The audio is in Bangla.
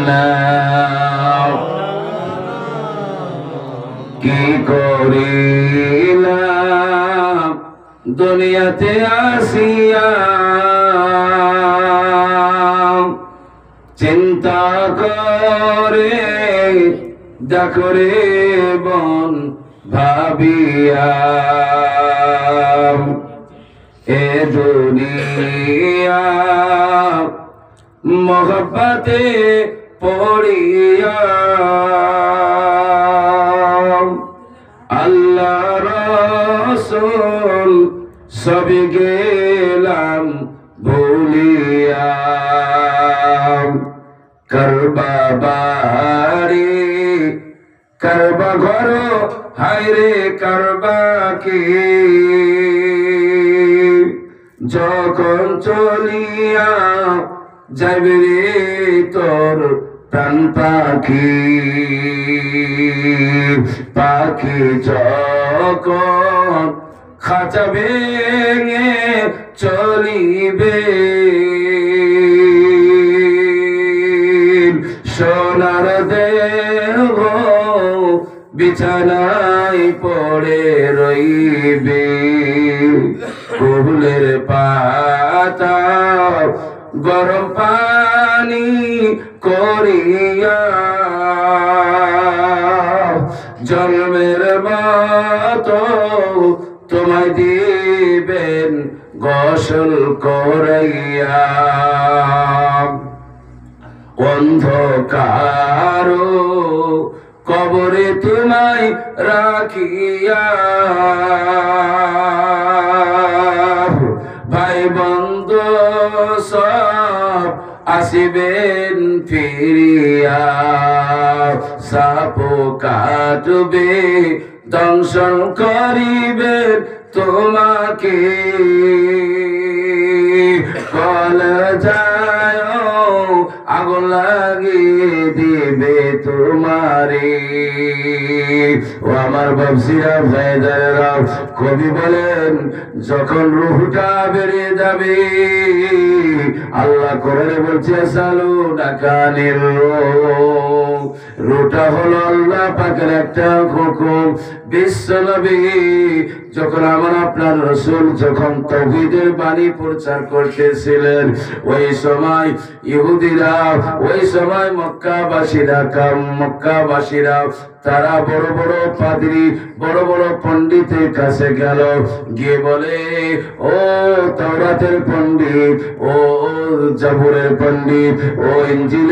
না কি করিলাম দুনিয়াতে আসিয়া চিন্তা করে দেখো রে বন ভাবিয়া এ দুনিয়া মোহব্বতে পড়িয়া আল্লাহ রাসূল সবই গেলাম ভুলিয়া করবা বাড়ি করবা ঘর হায়রে করবা কি যখন চলিয়া যাবে রে তোর প্রাণ পাখি পাখি যখন খাঁচা ভেঙে চলিবে সোনার দেহ বিছানায় পড়ে রইবে ফুলের পাতা গরম পানি করিয়া জন্মের মতো তোমায় দিবেন গোসল করাইয়া অন্ধকার কবরে তোমায় রাখিয়া ভাই বন্ধু সব আসিবেন ফিরিয়া সাপ কাটবে দংশন করিবেন তোমাকে কল যায় আগুন লাগিয়ে দিবে তোমারে ও আমার বাবসিরা ভাইদারেরা কবি বলেন যখন রূহটা বেরিয়ে যাবে আল্লাহ কোরআনে বলছে সালু ডাকানির রূহটা হলো আল্লাহ পাকের একটা হুকুম বিশ্ব নবী যখন আমার আপনার রাসূল যখন তাওহীদের বাণী প্রচার করতেছিলেন ওই সময় ইহুদিরা ওই সময় মক্কাবাসীরা তারা বড় বড় পাদ্রী বড় বড় পণ্ডিতের কাছে গেল গিয়ে বলে ও তাওরাতের পণ্ডিত ও জাবুরের পণ্ডিত ও ইনজিল